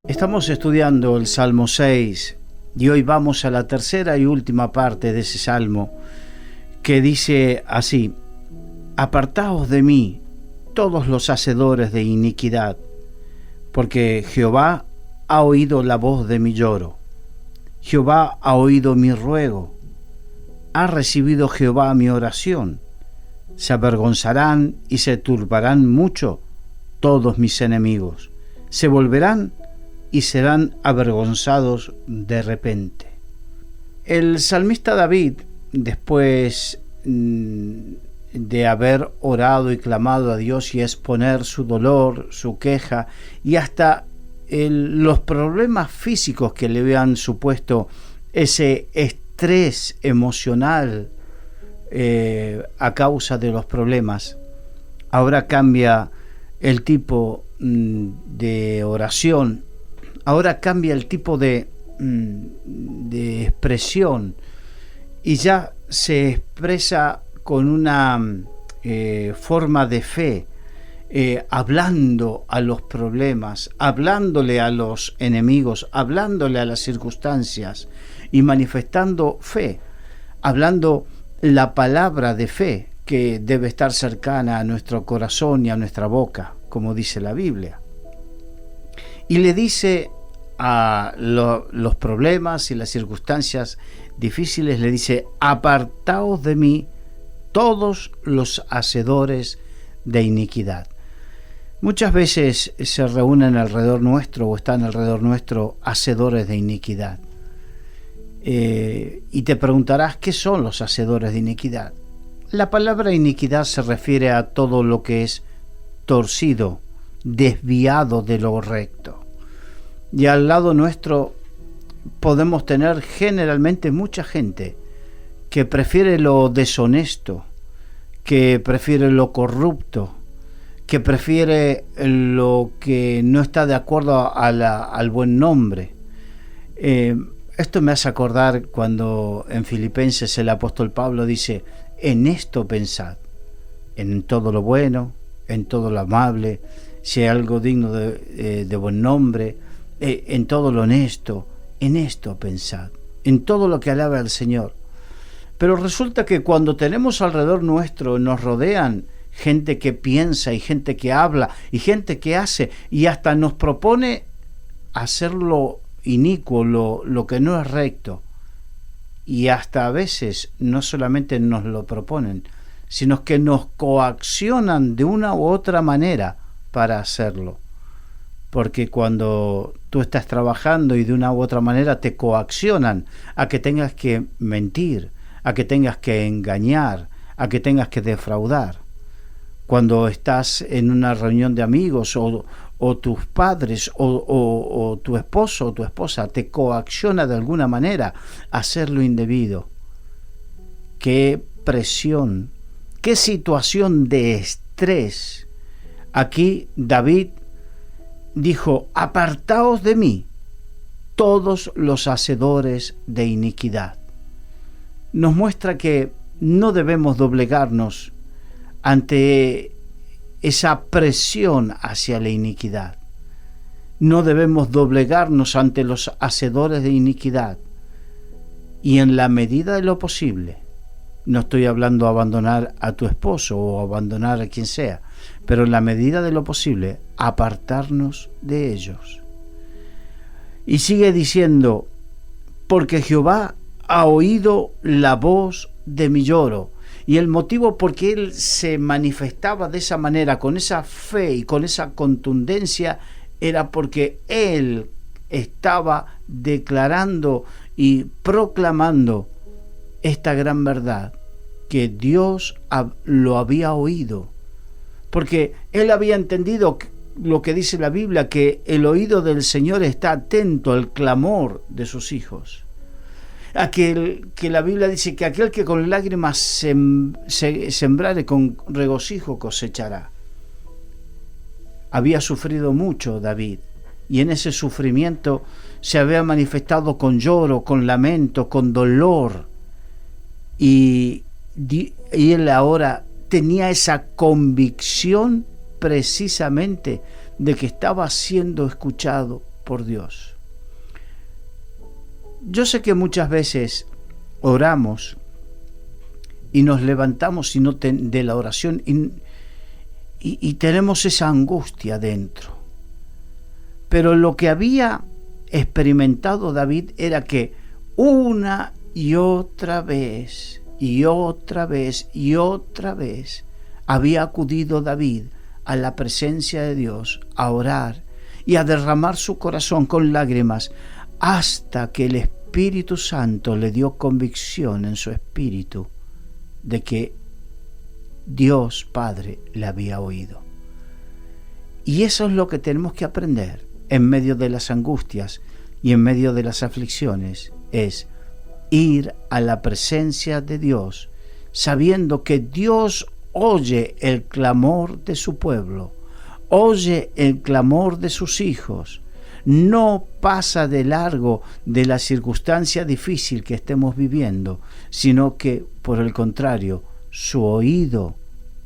Estamos estudiando el Salmo 6 y hoy vamos a la tercera y última parte de ese salmo que dice así: Apartaos de mí todos los hacedores de iniquidad, porque Jehová ha oído la voz de mi lloro. Jehová ha oído mi ruego. Ha recibido Jehová mi oración. Se avergonzarán y se turbarán mucho todos mis enemigos. Se volverán y serán avergonzados de repente. El salmista David, después de haber orado y clamado a Dios y exponer su dolor, su queja y hasta los problemas físicos que le habían supuesto ese estrés emocional a causa de los problemas, ahora cambia el tipo de oración. Ahora cambia el tipo de expresión y ya se expresa con una forma de fe, hablando a los problemas, hablándole a los enemigos, hablándole a las circunstancias y manifestando fe, hablando la palabra de fe que debe estar cercana a nuestro corazón y a nuestra boca, como dice la Biblia. Y le dice a los problemas y las circunstancias difíciles, le dice: apartaos de mí todos los hacedores de iniquidad. Muchas veces se reúnen alrededor nuestro o están alrededor nuestro hacedores de iniquidad. Y te preguntarás, ¿qué son los hacedores de iniquidad? La palabra iniquidad se refiere a todo lo que es torcido, desviado de lo recto. Y al lado nuestro podemos tener generalmente mucha gente que prefiere lo deshonesto, que prefiere lo corrupto, que prefiere lo que no está de acuerdo al buen nombre. Esto me hace acordar cuando en Filipenses el apóstol Pablo dice: en esto pensad, en todo lo bueno, en todo lo amable, si hay algo digno de buen nombre, en todo lo honesto, en esto pensad, en todo lo que alaba al Señor. Pero resulta que cuando tenemos alrededor nuestro, nos rodean gente que piensa y gente que habla y gente que hace y hasta nos propone hacer lo inicuo, lo que no es recto, y hasta a veces no solamente nos lo proponen, sino que nos coaccionan de una u otra manera para hacerlo. Porque cuando tú estás trabajando y de una u otra manera te coaccionan a que tengas que mentir, a que tengas que engañar, a que tengas que defraudar. Cuando estás en una reunión de amigos o tus padres o tu esposo o tu esposa te coacciona de alguna manera a hacer lo indebido. Qué presión, qué situación de estrés. Aquí David dijo: apartaos de mí todos los hacedores de iniquidad. Nos muestra que no debemos doblegarnos ante esa presión hacia la iniquidad. No debemos doblegarnos ante los hacedores de iniquidad. Y en la medida de lo posible, no estoy hablando de abandonar a tu esposo o abandonar a quien sea, pero en la medida de lo posible, apartarnos de ellos. Y sigue diciendo: porque Jehová ha oído la voz de mi lloro. Y el motivo por qué él se manifestaba de esa manera, con esa fe y con esa contundencia, era porque él estaba declarando y proclamando esta gran verdad, que Dios lo había oído. Porque él había entendido lo que dice la Biblia, que el oído del Señor está atento al clamor de sus hijos. Que la Biblia dice que aquel que con lágrimas sembrare, con regocijo cosechará. Había sufrido mucho David, y en ese sufrimiento se había manifestado con lloro, con lamento, con dolor, y él ahora tenía esa convicción precisamente de que estaba siendo escuchado por Dios. Yo sé que muchas veces oramos y nos levantamos de la oración y tenemos esa angustia dentro. Pero lo que había experimentado David era que una y otra vez, y otra vez, y otra vez, había acudido David a la presencia de Dios, a orar y a derramar su corazón con lágrimas, hasta que el Espíritu Santo le dio convicción en su espíritu de que Dios Padre le había oído. Y eso es lo que tenemos que aprender en medio de las angustias y en medio de las aflicciones, es ir a la presencia de Dios, sabiendo que Dios oye el clamor de su pueblo, oye el clamor de sus hijos, no pasa de largo de la circunstancia difícil que estemos viviendo, sino que, por el contrario, su oído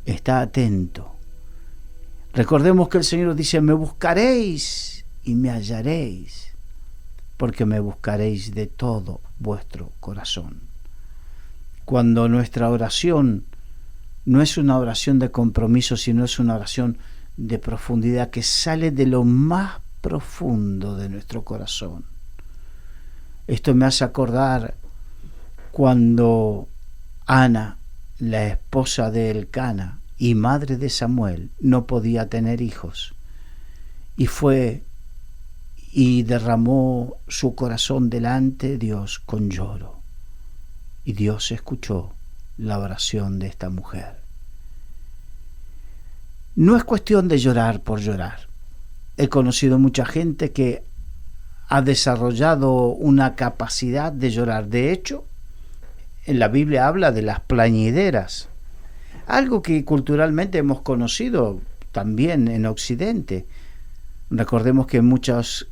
está atento. Recordemos que el Señor dice: me buscaréis y me hallaréis, porque me buscaréis de todo vuestro corazón. Cuando nuestra oración no es una oración de compromiso, sino es una oración de profundidad que sale de lo más profundo de nuestro corazón. Esto me hace acordar cuando Ana, la esposa de Elcana y madre de Samuel, no podía tener hijos, y fue y derramó su corazón delante de Dios con lloro, y Dios escuchó la oración de esta mujer. No es cuestión de llorar por llorar. He conocido mucha gente que ha desarrollado una capacidad de llorar. De hecho, en la Biblia habla de las plañideras, algo que culturalmente hemos conocido también en Occidente. Recordemos que en muchas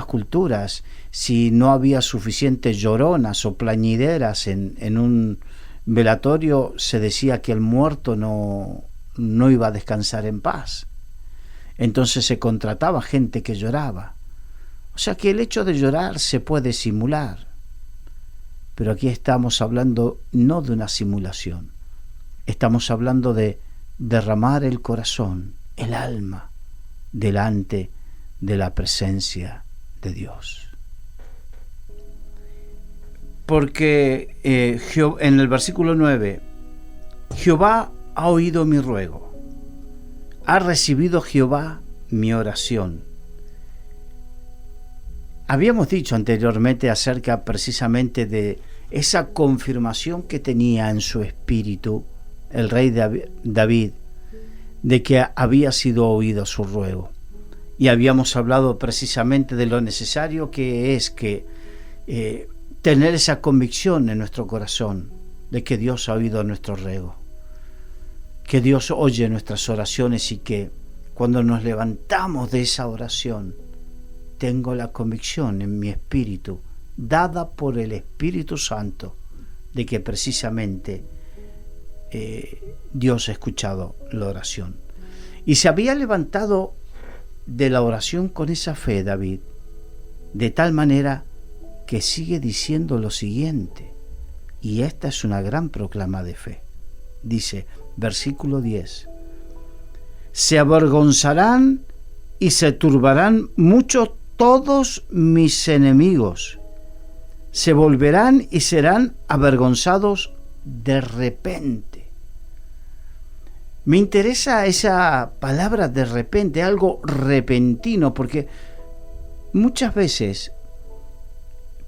culturas, si no había suficientes lloronas o plañideras en un velatorio, se decía que el muerto no iba a descansar en paz. Entonces se contrataba gente que lloraba. O sea que el hecho de llorar se puede simular. Pero aquí estamos hablando no de una simulación. Estamos hablando de derramar el corazón, el alma, delante de la presencia de Dios. Porque en el versículo 9, Jehová ha oído mi ruego, ha recibido Jehová mi oración. Habíamos dicho anteriormente acerca precisamente de esa confirmación que tenía en su espíritu el rey David, de que había sido oído su ruego. Y habíamos hablado precisamente de lo necesario que es que tener esa convicción en nuestro corazón de que Dios ha oído nuestro ruego, que Dios oye nuestras oraciones, y que cuando nos levantamos de esa oración, tengo la convicción en mi espíritu, dada por el Espíritu Santo, de que precisamente Dios ha escuchado la oración. Y se había levantado de la oración con esa fe David, de tal manera que sigue diciendo lo siguiente, y esta es una gran proclama de fe. Dice, versículo 10, se avergonzarán y se turbarán mucho todos mis enemigos, se volverán y serán avergonzados de repente. Me interesa esa palabra de repente, algo repentino, porque muchas veces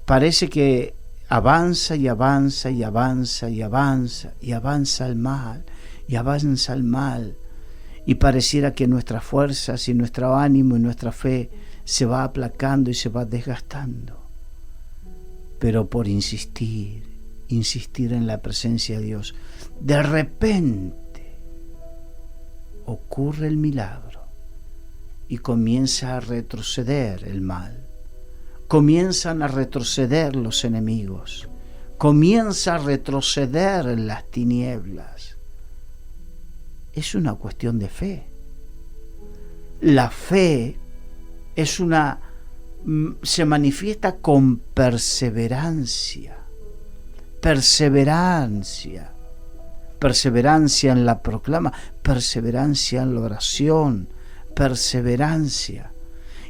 parece que avanza y avanza y avanza y avanza y avanza el mal y avanza el mal, y pareciera que nuestras fuerzas y nuestro ánimo y nuestra fe se va aplacando y se va desgastando. Pero por insistir en la presencia de Dios, de repente ocurre el milagro y comienza a retroceder el mal, comienzan a retroceder los enemigos, comienza a retroceder las tinieblas. Es una cuestión de fe. La fe se manifiesta con perseverancia. Perseverancia en la proclama, perseverancia en la oración, perseverancia.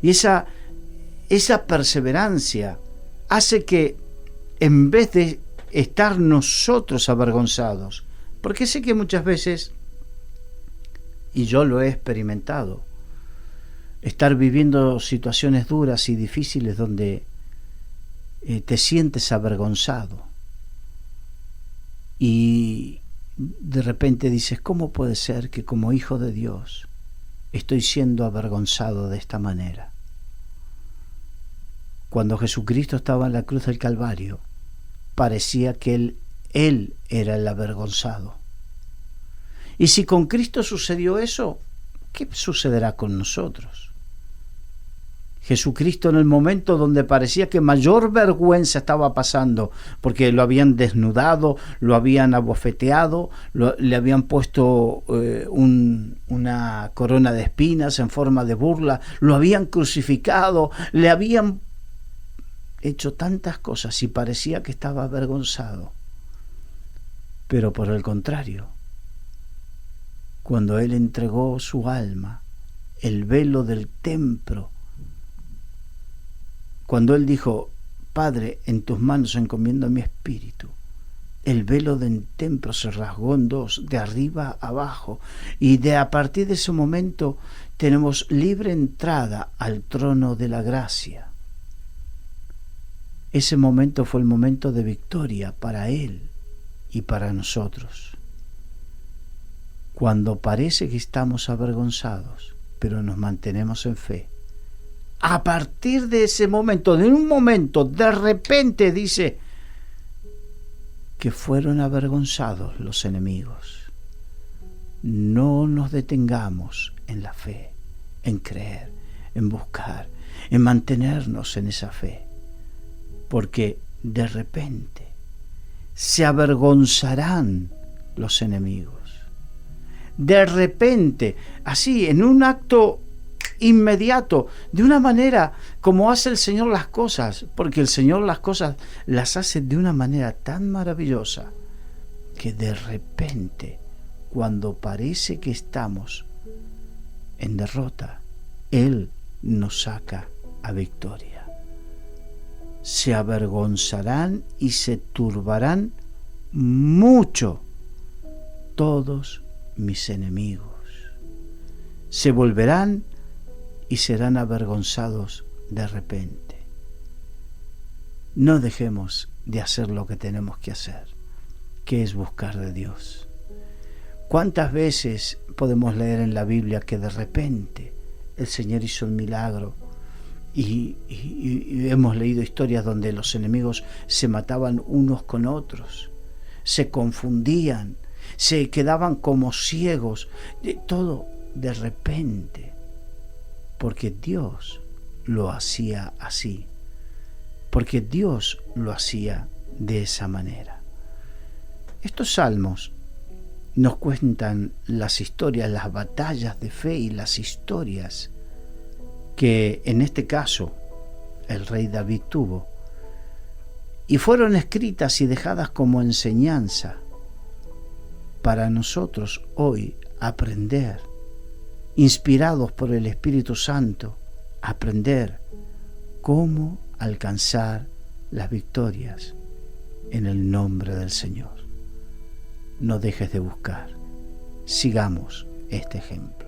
Y esa perseverancia hace que, en vez de estar nosotros avergonzados, porque sé que muchas veces, y yo lo he experimentado, estar viviendo situaciones duras y difíciles donde te sientes avergonzado y de repente dices, ¿cómo puede ser que como hijo de Dios estoy siendo avergonzado de esta manera? Cuando Jesucristo estaba en la cruz del Calvario, parecía que Él era el avergonzado. Y si con Cristo sucedió eso, ¿qué sucederá con nosotros? Jesucristo, en el momento donde parecía que mayor vergüenza estaba pasando, porque lo habían desnudado, lo habían abofeteado, le habían puesto una corona de espinas en forma de burla, lo habían crucificado, le habían hecho tantas cosas y parecía que estaba avergonzado. Pero por el contrario, cuando Él entregó su alma, el velo del templo, cuando Él dijo, Padre, en tus manos encomiendo mi espíritu, el velo del templo se rasgó en dos, de arriba a abajo, y a partir de ese momento tenemos libre entrada al trono de la gracia. Ese momento fue el momento de victoria para Él y para nosotros. Cuando parece que estamos avergonzados, pero nos mantenemos en fe, a partir de ese momento, de un momento, de repente dice que fueron avergonzados los enemigos. No nos detengamos en la fe, en creer, en buscar, en mantenernos en esa fe, porque de repente se avergonzarán los enemigos. De repente, así, en un acto inmediato, de una manera como hace el Señor las cosas, porque el Señor las cosas las hace de una manera tan maravillosa que de repente, cuando parece que estamos en derrota, Él nos saca a victoria. Se avergonzarán y se turbarán mucho todos mis enemigos. Se volverán y serán avergonzados de repente. No dejemos de hacer lo que tenemos que hacer, que es buscar de Dios. ¿Cuántas veces podemos leer en la Biblia que de repente el Señor hizo un milagro y hemos leído historias donde los enemigos se mataban unos con otros, se confundían, se quedaban como ciegos, todo de repente, porque Dios lo hacía así, porque Dios lo hacía de esa manera. Estos salmos nos cuentan las historias, las batallas de fe y las historias que en este caso el rey David tuvo, y fueron escritas y dejadas como enseñanza para nosotros hoy aprender, inspirados por el Espíritu Santo, aprender cómo alcanzar las victorias en el nombre del Señor. No dejes de buscar, sigamos este ejemplo.